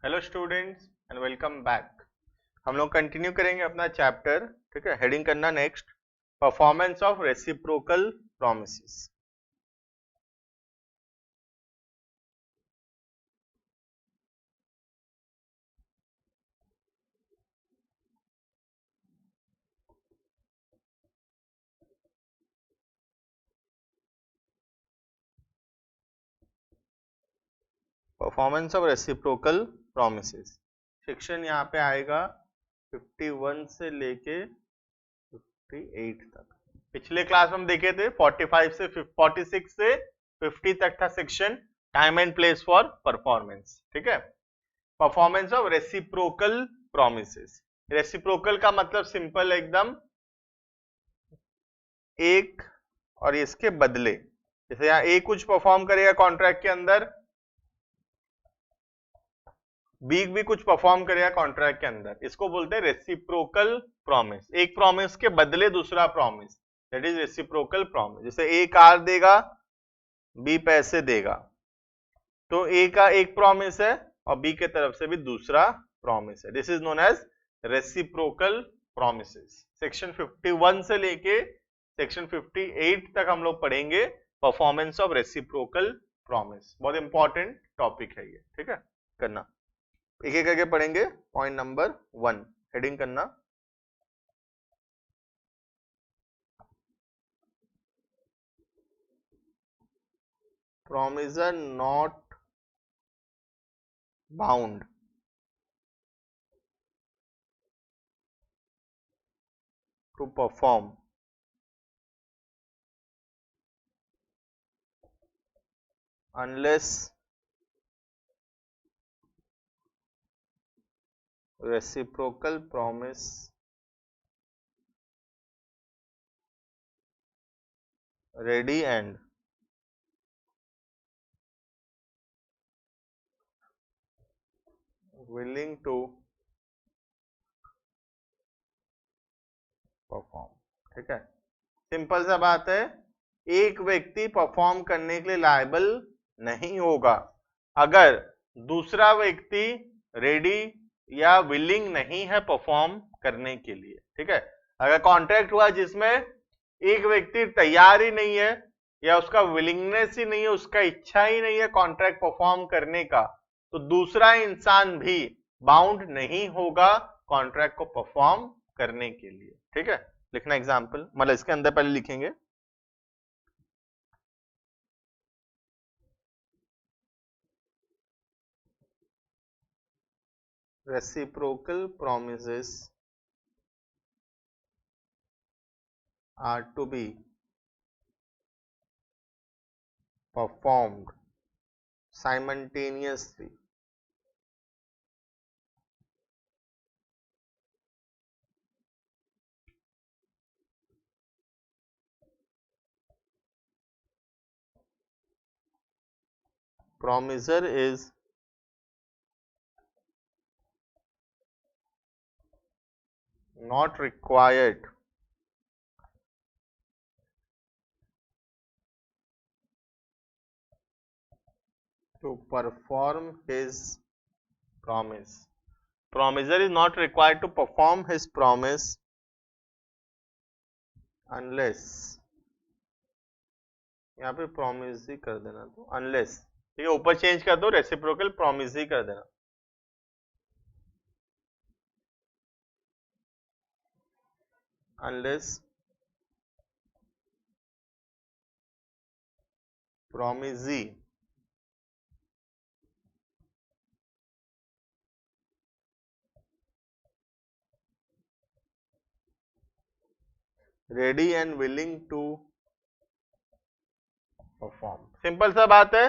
Hello students and welcome back. हम लोग continue करेंगे अपना चैप्टर। ठीक है, हेडिंग करना next, performance of reciprocal promises. Performance of reciprocal promises section यहाँ पे आएगा 51 से लेके 58 तक। पिछले क्लास में हम देखे थे 45 से 46 से 50 तक था section, time and place for performance. ठीक है, performance of reciprocal promises. Reciprocal का मतलब सिंपल एकदम, एक और इसके बदले। जैसे यहाँ ए कुछ परफॉर्म करेगा कॉन्ट्रैक्ट के अंदर, बी भी कुछ परफॉर्म करेगा कॉन्ट्रैक्ट के अंदर, इसको बोलते हैं रेसिप्रोकल प्रॉमिस। एक प्रॉमिस के बदले दूसरा promise, that is reciprocal promise. जैसे ए कार देगा, बी पैसे देगा, तो ए का एक प्रॉमिस है और बी के तरफ से भी दूसरा प्रॉमिस है। This is known as reciprocal promises. Section 51 से लेके सेक्शन 58 तक हम लोग पढ़ेंगे परफॉर्मेंस ऑफ रेसिप्रोकल प्रॉमिस। बहुत इंपॉर्टेंट टॉपिक है ये। ठीक है, करना एक एक करके पढ़ेंगे। पॉइंट नंबर 1, हेडिंग करना, promiser not bound to perform unless reciprocal promise ready and willing to perform। ठीक है, सिंपल सा बात है, एक व्यक्ति परफॉर्म करने के लिए लायबल नहीं होगा अगर दूसरा व्यक्ति रेडी या विलिंग नहीं है परफॉर्म करने के लिए। ठीक है, अगर कॉन्ट्रैक्ट हुआ जिसमें एक व्यक्ति तैयार ही नहीं है या उसका विलिंगनेस ही नहीं है, उसका इच्छा ही नहीं है कॉन्ट्रैक्ट परफॉर्म करने का, तो दूसरा इंसान भी बाउंड नहीं होगा कॉन्ट्रैक्ट को परफॉर्म करने के लिए। ठीक है, लिखना एग्जाम्पल, मतलब इसके अंदर पहले लिखेंगे reciprocal promises are to be performed simultaneously promiser is not required to perform his promise। Promiser is not required to perform his promise unless, यहाँ पे promise ही कर देना, तो unless, ठीक है, ऊपर चेंज कर दो, रेसिप्रोकल प्रॉमिस ही कर देना। unless promisee ready and willing to perform. Simple सा बात है,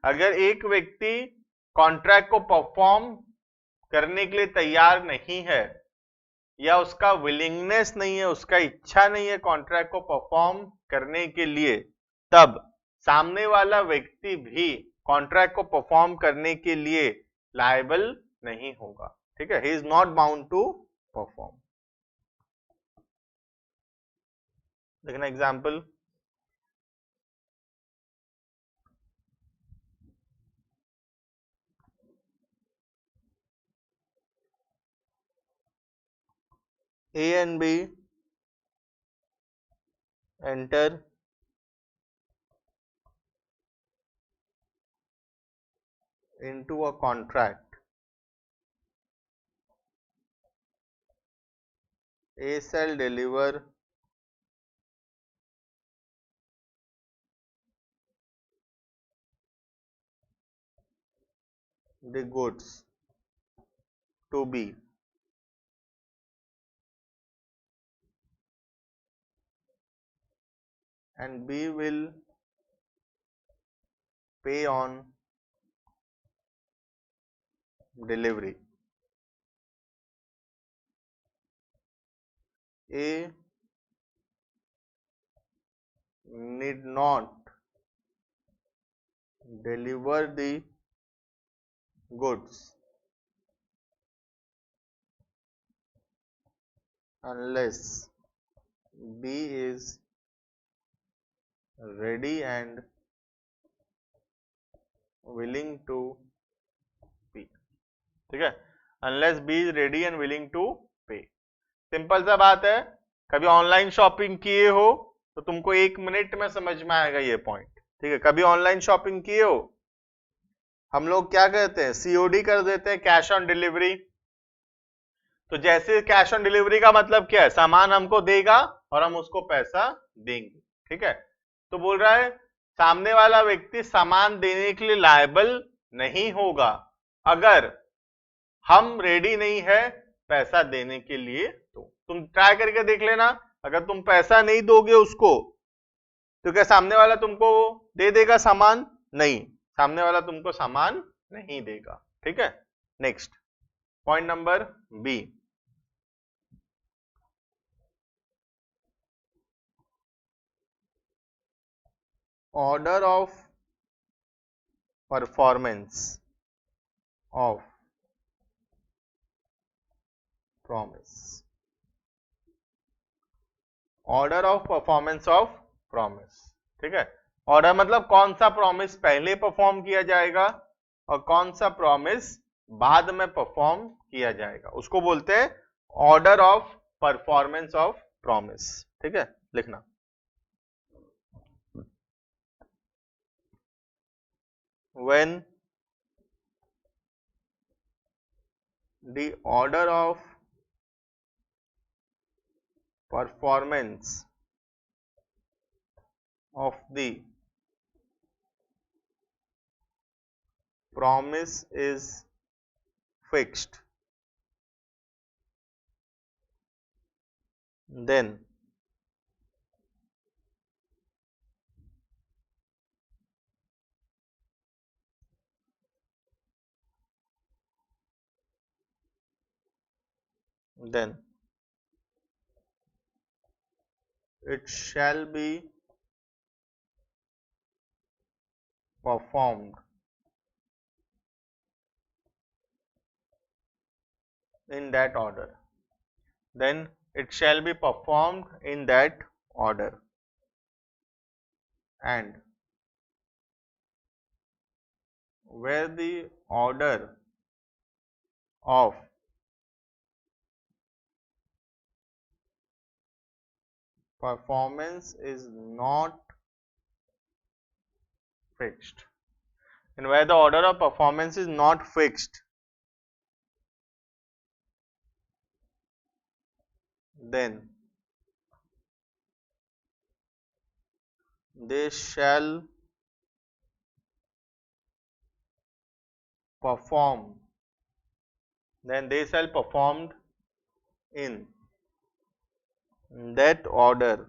अगर एक व्यक्ति कॉन्ट्रैक्ट को परफॉर्म करने के लिए तैयार नहीं है या उसका विलिंगनेस नहीं है, उसका इच्छा नहीं है कॉन्ट्रैक्ट को परफॉर्म करने के लिए, तब सामने वाला व्यक्ति भी कॉन्ट्रैक्ट को परफॉर्म करने के लिए लायबल नहीं होगा। ठीक है, he is not bound to perform. देखना example, A and B enter into a contract. A shall deliver the goods to B. And B will pay on delivery. A need not deliver the goods unless B is ready and willing to pay. ठीक है, unless B is ready and willing to pay. Simple सा बात है, कभी online shopping किए हो तो तुमको 1 मिनट में समझ में आएगा ये पॉइंट. ठीक है, कभी ऑनलाइन शॉपिंग किए हो, हम लोग क्या करते हैं, सीओडी कर देते हैं, कैश ऑन डिलीवरी. तो जैसे कैश ऑन डिलीवरी का मतलब क्या है, सामान हमको देगा और हम उसको पैसा देंगे. ठीक है, तो बोल रहा है सामने वाला व्यक्ति सामान देने के लिए लायबल नहीं होगा अगर हम रेडी नहीं है पैसा देने के लिए. तो तुम ट्राई करके देख लेना, अगर तुम पैसा नहीं दोगे उसको तो क्या सामने वाला तुमको दे देगा सामान? नहीं, सामने वाला तुमको सामान नहीं देगा. ठीक है, next point number B. Order of performance of promise. Order of performance of promise. ठीक है, ऑर्डर मतलब कौन सा प्रॉमिस पहले परफॉर्म किया जाएगा और कौन सा प्रॉमिस बाद में परफॉर्म किया जाएगा, उसको बोलते हैं order of performance of promise. ठीक है, लिखना. When the order of performance of the promise is fixed, then it shall be performed in that order. Then it shall be performed in that order. And where the order of performance is not fixed, and where the order of performance is not fixed, then they shall perform, performed in that order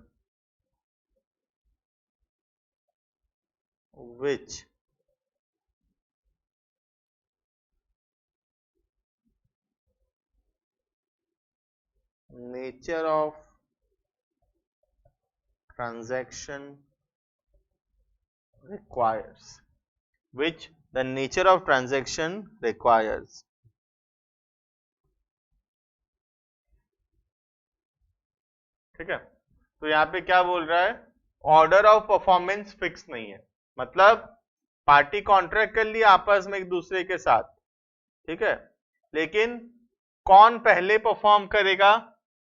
which nature of transaction requires, which the nature of transaction requires. ठीक है, तो यहाँ पे क्या बोल रहा है, order of performance fix नहीं है, मतलब पार्टी कॉन्ट्रैक्ट कर लिया आपस में एक दूसरे के साथ. ठीक है, लेकिन कौन पहले परफॉर्म करेगा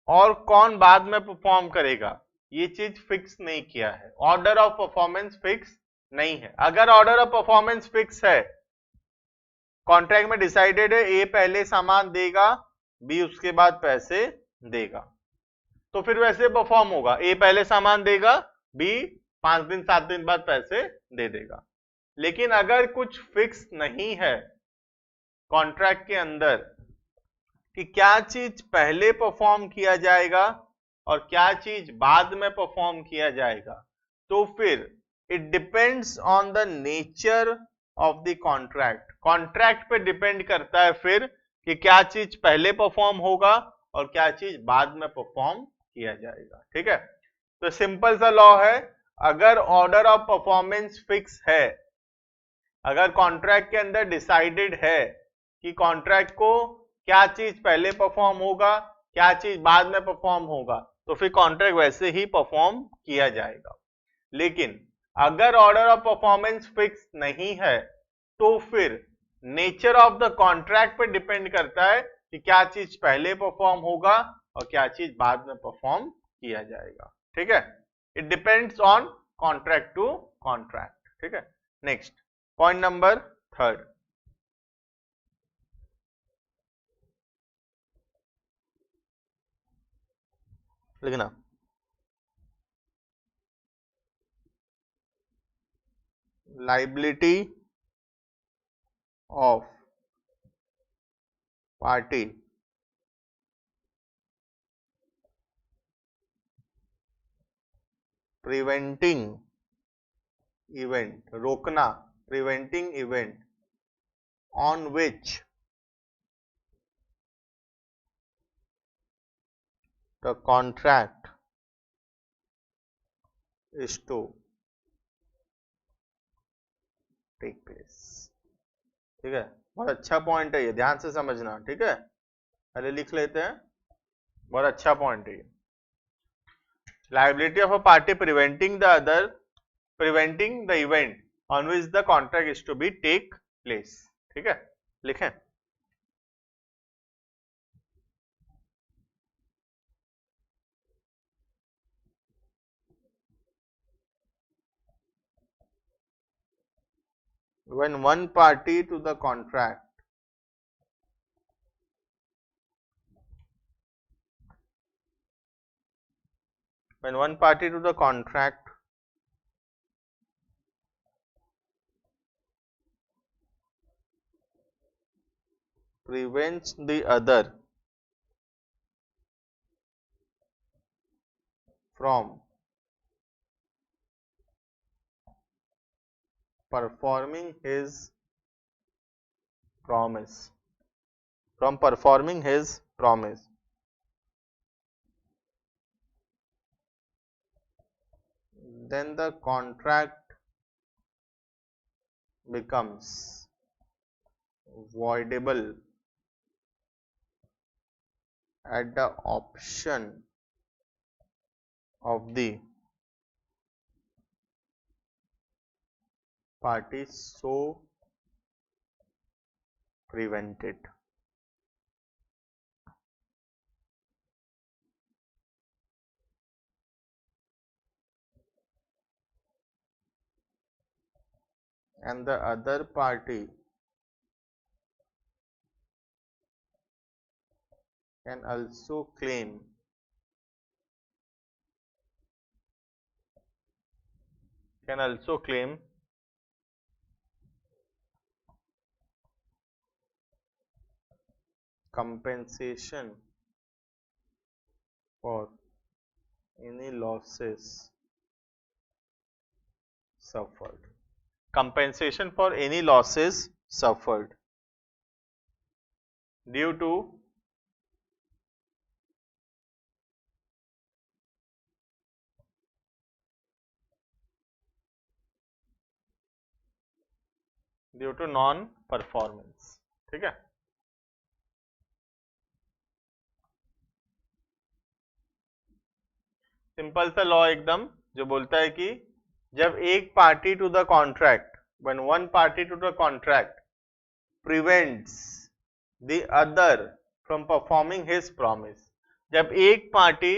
और कौन बाद में परफॉर्म करेगा, ये चीज फिक्स नहीं किया है। ऑर्डर ऑफ परफॉर्मेंस फिक्स नहीं है। अगर ऑर्डर ऑफ परफॉर्मेंस फिक्स है, कॉन्ट्रैक्ट में डिसाइडेड है ए पहले सामान देगा, बी उसके बाद पैसे देगा, तो फिर वैसे परफॉर्म होगा। ए पहले सामान देगा, बी 5 दिन 7 दिन बाद पैसे दे देगा। लेकिन अगर कुछ फिक्स नहीं है कॉन्ट्रैक्ट के अंदर कि क्या चीज पहले परफॉर्म किया जाएगा और क्या चीज बाद में परफॉर्म किया जाएगा, तो फिर it depends on the nature of the contract. Contract पे डिपेंड करता है फिर कि क्या चीज पहले परफॉर्म होगा और क्या चीज बाद में परफॉर्म किया जाएगा। ठीक है, तो सिंपल सा लॉ है, अगर ऑर्डर ऑफ परफॉर्मेंस फिक्स है, अगर कॉन्ट्रैक्ट के अंदर डिसाइडेड है कि कॉन्ट्रैक्ट को क्या चीज पहले परफॉर्म होगा, क्या चीज बाद में परफॉर्म होगा, तो फिर कॉन्ट्रैक्ट वैसे ही परफॉर्म किया जाएगा। लेकिन अगर ऑर्डर ऑफ परफॉर्मेंस फिक्स नहीं है, तो फिर नेचर ऑफ द कॉन्ट्रैक्ट पे डिपेंड करता है कि क्या चीज पहले परफॉर्म होगा और क्या चीज बाद में परफॉर्म किया जाएगा। ठीक है, it depends on contract to contract. ठीक है, नेक्स्ट पॉइंट नंबर 3, लिखना liability of party preventing event, रोकना, preventing event on which the contract is to take place। ठीक है, बहुत अच्छा पॉइंट है ये, ध्यान से समझना। ठीक है, पहले लिख लेते हैं, बहुत अच्छा पॉइंट है ये। Liability of a party preventing the event on which the contract is to be take place. ठीक है, लिखें when one party to the contract prevents the other from performing his promise, then the contract becomes voidable at the option of the party so prevented। And the other party can also claim compensation for any losses suffered, due to non performance. ठीक है, simple सा law एकदम, जो बोलता है कि जब एक party to the contract, when one party to the contract prevents the other from performing his promise, जब एक पार्टी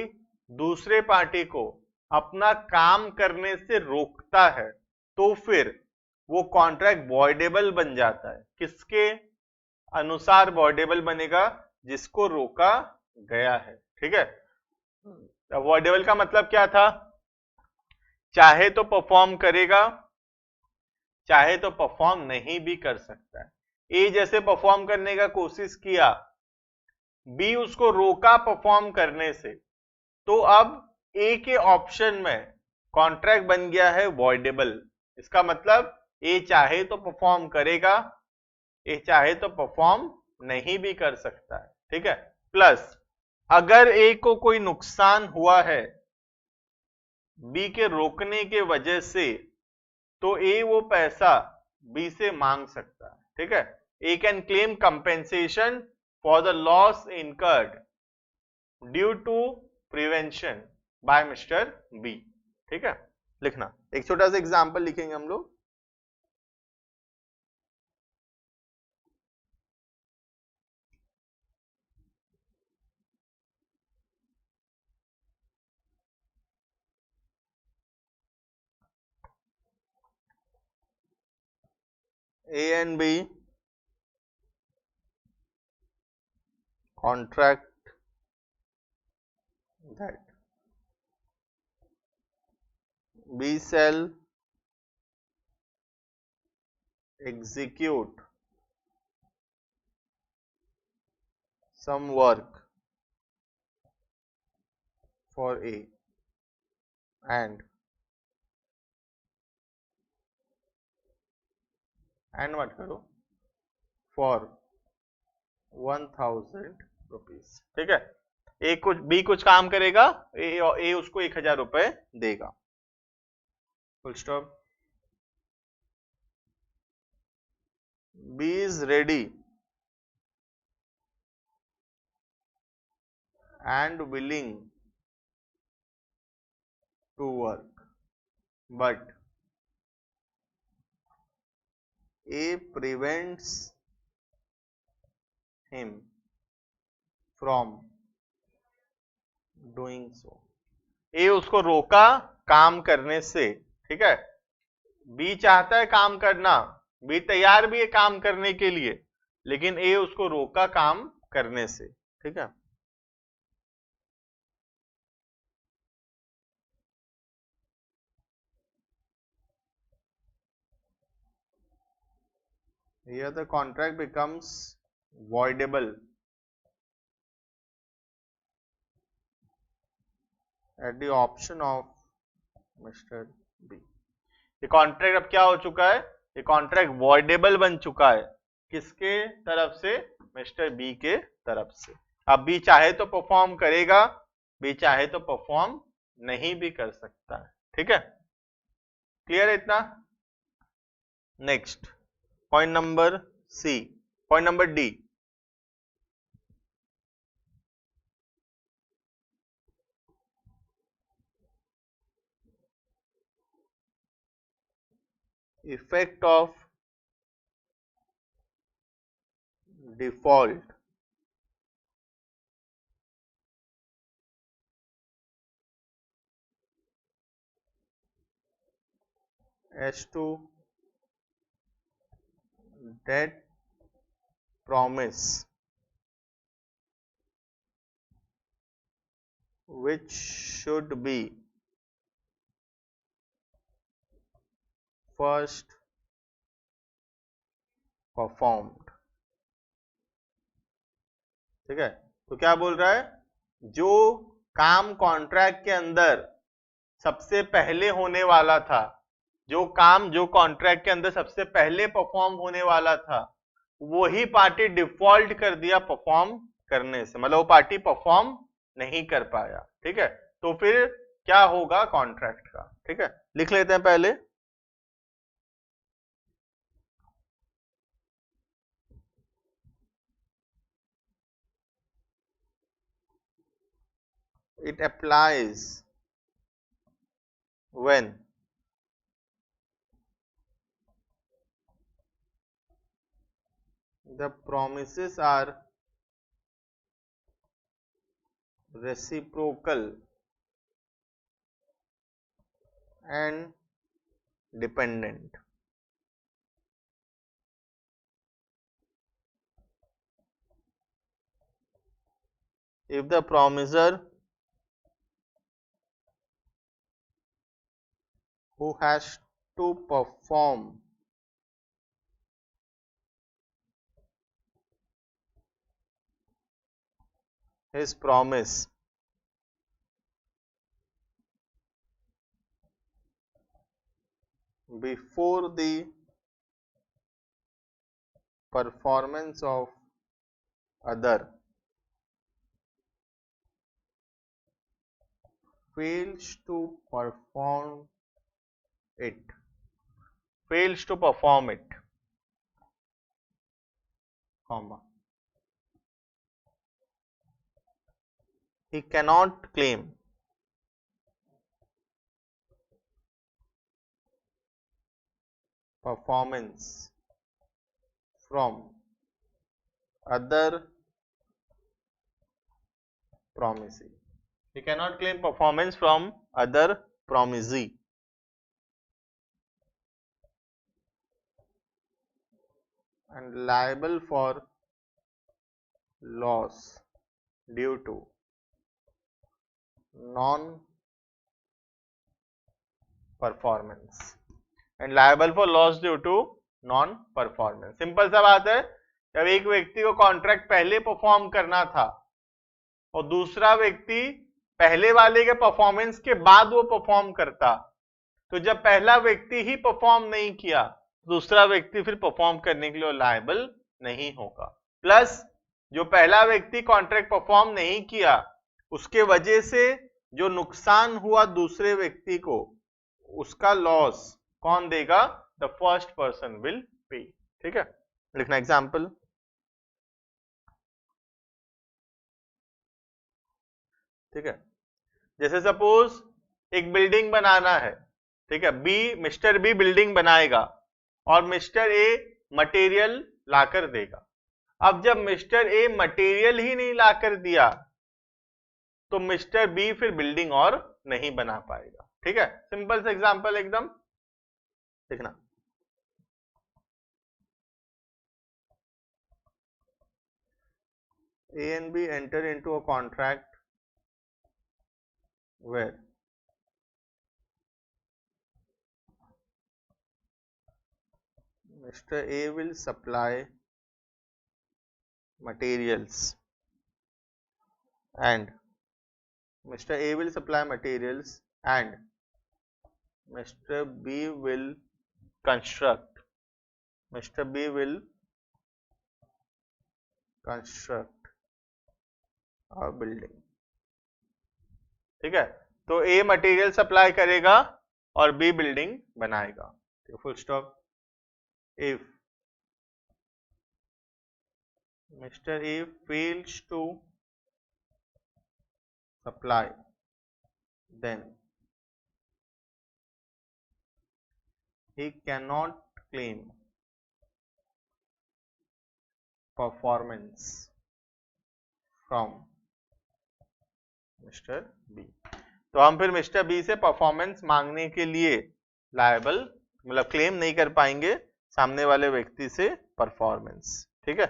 दूसरे पार्टी को अपना काम करने से रोकता है तो फिर वो कॉन्ट्रैक्ट वॉइडेबल बन जाता है। किसके अनुसार वॉइडेबल बनेगा? जिसको रोका गया है। ठीक है, वॉइडेबल का मतलब क्या था? चाहे तो परफॉर्म करेगा, चाहे तो परफॉर्म नहीं भी कर सकता है। ए जैसे परफॉर्म करने का कोशिश किया, बी उसको रोका परफॉर्म करने से, तो अब ए के ऑप्शन में कॉन्ट्रैक्ट बन गया है वॉइडेबल। इसका मतलब ए चाहे तो परफॉर्म करेगा, ए चाहे तो परफॉर्म नहीं भी कर सकता है। ठीक है, प्लस अगर ए को कोई नुकसान हुआ है बी के रोकने के वजह से, तो ए वो पैसा बी से मांग सकता है। ठीक है, A can claim compensation for the loss incurred due to prevention by mister B. ठीक है, लिखना एक छोटा सा एग्जांपल लिखेंगे हम लोग। A and B contract that B shall execute some work for A and what करो for 1000 रुपीज। ठीक है, ए कुछ बी कुछ काम करेगा, ए उसको 1000 रुपए देगा। Full stop. B is ready and willing to work, but A prevents him from doing so. A उसको रोका काम करने से। ठीक है, बी चाहता है काम करना, बी तैयार भी है काम करने के लिए, लेकिन ए उसको रोका काम करने से। ठीक है, here the contract becomes voidable at the option of mister B. ये कॉन्ट्रैक्ट अब क्या हो चुका है? ये कॉन्ट्रैक्ट वॉइडेबल बन चुका है। किसके तरफ से? मिस्टर बी के तरफ से। अब बी चाहे तो परफॉर्म करेगा, बी चाहे तो परफॉर्म नहीं भी कर सकता है। ठीक है, क्लियर है इतना? Next point number C, point number D. Effect of default as to that promise which should be first performed। ठीक है, तो क्या बोल रहा है? जो काम कॉन्ट्रैक्ट के अंदर सबसे पहले होने वाला था, जो काम जो कॉन्ट्रैक्ट के अंदर सबसे पहले परफॉर्म होने वाला था, वही पार्टी डिफॉल्ट कर दिया परफॉर्म करने से, मतलब वो पार्टी परफॉर्म नहीं कर पाया। ठीक है, तो फिर क्या होगा कॉन्ट्रैक्ट का? ठीक है, लिख लेते हैं पहले। It applies when the promises are reciprocal and dependent. If the promisor who has to perform his promise before the performance of other fails to perform it, comma, he cannot claim performance from other promisee. He cannot claim performance from other promisee. And liable for loss due to non-performance. And liable for loss due to non-performance. Simple सा बात है, जब एक व्यक्ति को contract पहले perform करना था और दूसरा व्यक्ति पहले वाले के परफॉर्मेंस के बाद वो परफॉर्म करता, तो जब पहला व्यक्ति ही परफॉर्म नहीं किया, दूसरा व्यक्ति फिर परफॉर्म करने के लिए लायबल नहीं होगा। प्लस जो पहला व्यक्ति कॉन्ट्रैक्ट परफॉर्म नहीं किया, उसके वजह से जो नुकसान हुआ दूसरे व्यक्ति को, उसका लॉस कौन देगा? The first person will pay. ठीक है, लिखना एग्जाम्पल। ठीक है, जैसे सपोज एक बिल्डिंग बनाना है, ठीक है, मिस्टर बी बिल्डिंग बनाएगा और मिस्टर ए मटेरियल लाकर देगा। अब जब मिस्टर ए मटेरियल ही नहीं लाकर दिया, तो मिस्टर बी फिर बिल्डिंग और नहीं बना पाएगा। ठीक है, सिंपल सा एग्जांपल एकदम देखना। A and B enter into a contract where Mr. A will supply materials and Mr. A will supply materials and Mr. B will construct. Mr. B will construct a building. ठीक है, तो A material supply करेगा और B building बनाएगा। Full stop. If Mr. A fails to supply, then he cannot claim performance from Mr. B। तो हम फिर mister B से परफॉर्मेंस मांगने के लिए लायबल मतलब क्लेम नहीं कर पाएंगे सामने वाले व्यक्ति से परफॉर्मेंस। ठीक है,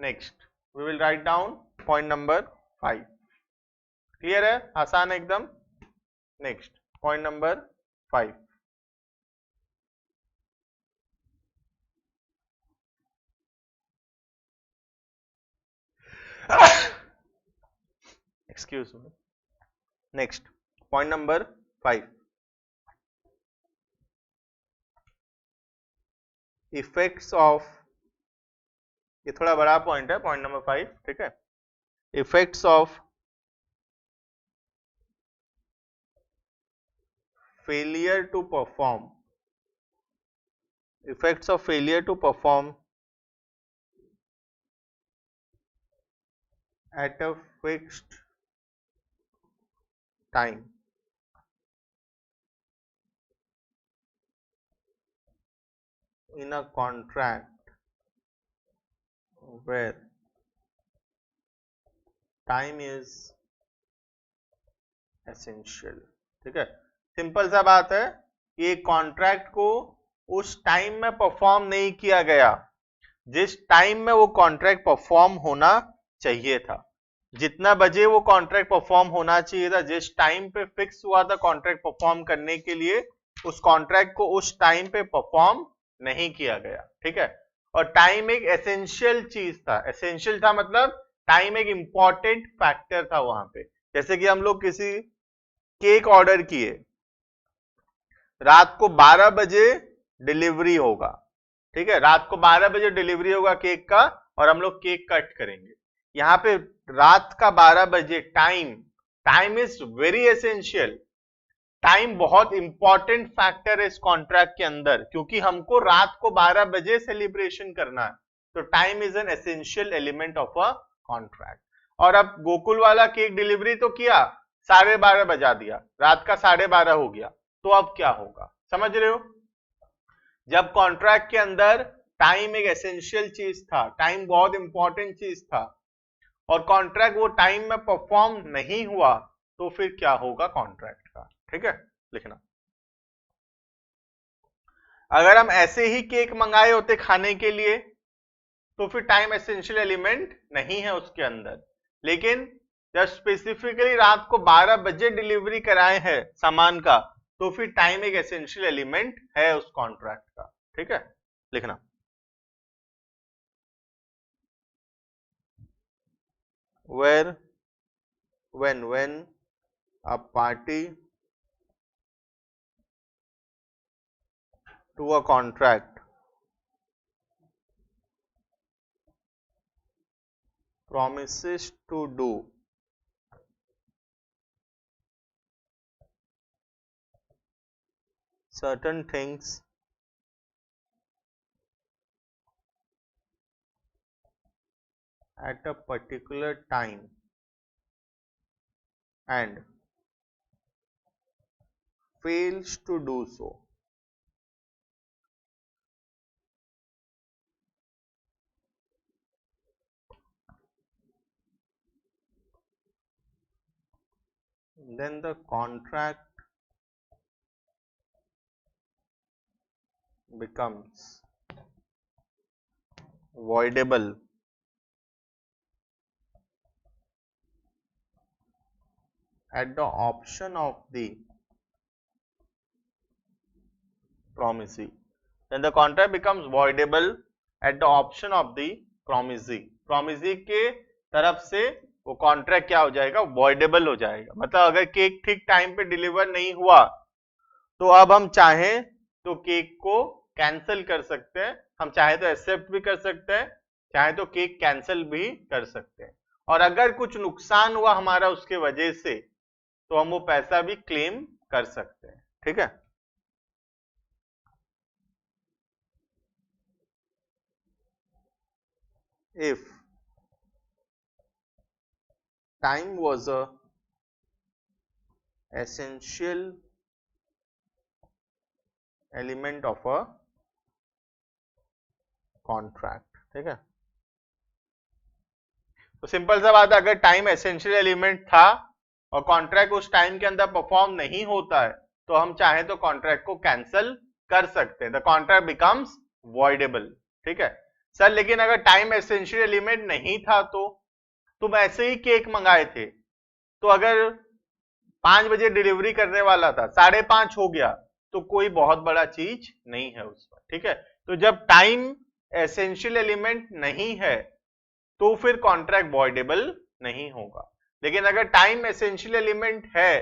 next we will write down point number 5। Clear है, आसान है एकदम। Next point number 5। Excuse me. Next point number 5, effects of, ये थोड़ा बड़ा पॉइंट है, पॉइंट नंबर 5। ठीक है, effects of failure to perform, effects of failure to perform at a fixed time in a contract where time is essential. ठीक है, simple सा बात है कि एक कॉन्ट्रैक्ट को उस टाइम में परफॉर्म नहीं किया गया जिस टाइम में वो कॉन्ट्रैक्ट परफॉर्म होना चाहिए था। जितना बजे वो कॉन्ट्रैक्ट परफॉर्म होना चाहिए था, जिस टाइम पे फिक्स हुआ था कॉन्ट्रैक्ट परफॉर्म करने के लिए, उस कॉन्ट्रैक्ट को उस टाइम पे परफॉर्म नहीं किया गया। ठीक है, और टाइम एक एसेंशियल चीज था। एसेंशियल था मतलब टाइम एक इंपॉर्टेंट फैक्टर था वहां पे। जैसे कि हम लोग किसी केक ऑर्डर किए, रात को 12 बजे डिलीवरी होगा। ठीक है, रात को 12 बजे डिलीवरी होगा केक का, और हम लोग केक कट करेंगे। यहां पे रात का 12 बजे time, time is very essential. Time बहुत इंपॉर्टेंट फैक्टर है इस कॉन्ट्रैक्ट के अंदर, क्योंकि हमको रात को 12 बजे सेलिब्रेशन करना है। तो time is an essential element of a contract. और अब गोकुल वाला केक डिलीवरी तो किया, 12:30 बजा दिया, रात का 12:30 हो गया, तो अब क्या होगा, समझ रहे हो? जब कॉन्ट्रैक्ट के अंदर टाइम एक एसेंशियल चीज था, टाइम बहुत इंपॉर्टेंट चीज था, और कॉन्ट्रैक्ट वो टाइम में परफॉर्म नहीं हुआ, तो फिर क्या होगा कॉन्ट्रैक्ट का। ठीक है, लिखना। अगर हम ऐसे ही केक मंगाए होते खाने के लिए तो फिर टाइम एसेंशियल एलिमेंट नहीं है उसके अंदर। लेकिन जब स्पेसिफिकली रात को 12 बजे डिलीवरी कराए हैं सामान का, तो फिर टाइम एक एसेंशियल एलिमेंट है उस कॉन्ट्रैक्ट का। ठीक है, लिखना। where when a party to a contract promises to do certain things at a particular time and fails to do so, then the contract becomes voidable at the option of the promisee. Then the contract becomes voidable at the option of the promisee. promisee के तरफ से वो contract क्या हो जाएगा, voidable हो जाएगा। मतलब अगर केक ठीक टाइम पे डिलीवर नहीं हुआ तो अब हम चाहें तो केक को कैंसिल कर सकते हैं, हम चाहे तो एक्सेप्ट भी कर सकते हैं, चाहे तो केक कैंसिल भी कर सकते हैं। और अगर कुछ नुकसान हुआ हमारा उसके वजह से, तो हम वो पैसा भी क्लेम कर सकते हैं। ठीक है, if time was a essential element of a contract। ठीक है, तो सिंपल सा बात है, अगर टाइम एसेंशियल एलिमेंट था और कॉन्ट्रैक्ट उस टाइम के अंदर परफॉर्म नहीं होता है, तो हम चाहे तो कॉन्ट्रैक्ट को कैंसिल कर सकते हैं। The contract becomes voidable. ठीक है सर, लेकिन अगर टाइम एसेंशियल एलिमेंट नहीं था तो तुम ऐसे ही केक मंगाए थे, तो अगर 5 बजे डिलीवरी करने वाला था, 5:30 हो गया, तो कोई बहुत बड़ा चीज नहीं है उसमें। ठीक है, तो जब टाइम एसेंशियल एलिमेंट नहीं है तो फिर कॉन्ट्रैक्ट वॉइडेबल नहीं होगा। लेकिन अगर टाइम एसेंशियल एलिमेंट है,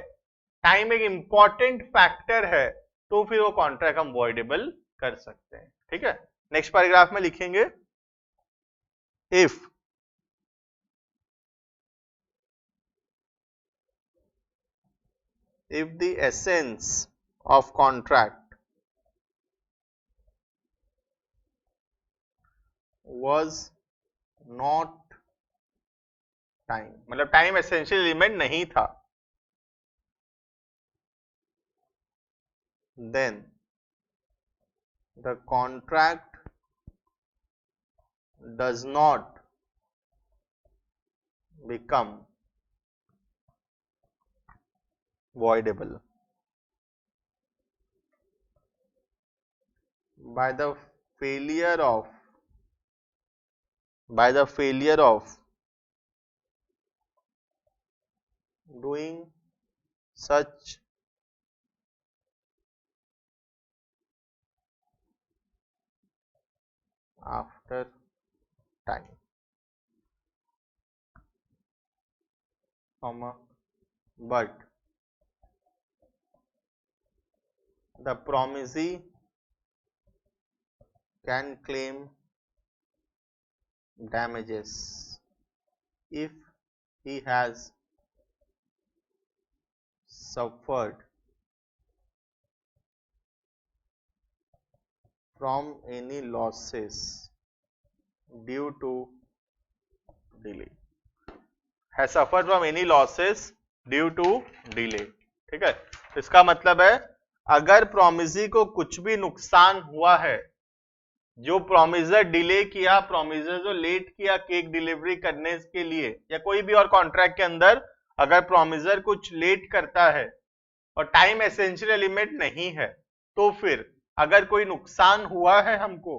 टाइम एक इंपॉर्टेंट फैक्टर है, तो फिर वो कॉन्ट्रैक्ट हम वॉइडेबल कर सकते हैं। ठीक है, नेक्स्ट पैराग्राफ में लिखेंगे, if the essence of contract was not time, मतलब टाइम एसेंशियल एलिमेंट नहीं था, then the contract does not become voidable by the failure of doing such after time, comma, but the promisee can claim damages if he has suffered from any losses due to delay, has suffered from any losses due to delay। ठीक है, इसका मतलब है अगर promisee को कुछ भी नुकसान हुआ है, जो प्रोमिसर डिले किया, प्रोमिसर जो लेट किया केक डिलीवरी करने के लिए, या कोई भी और कॉन्ट्रैक्ट के अंदर अगर प्रोमिसर कुछ लेट करता है और टाइम एसेंशियल लिमिट नहीं है, तो फिर अगर कोई नुकसान हुआ है हमको,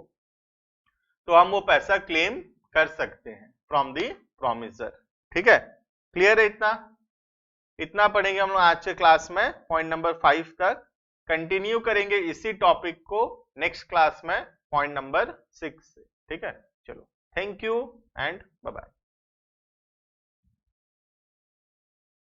तो हम वो पैसा क्लेम कर सकते हैं फ्रॉम दी प्रोमिसर। ठीक है, क्लियर है? इतना पढ़ेंगे हम लोग आज के क्लास में, पॉइंट नंबर 5 तक। कंटिन्यू करेंगे इसी टॉपिक को नेक्स्ट क्लास में पॉइंट नंबर 6 से। ठीक है, चलो, thank you and bye bye.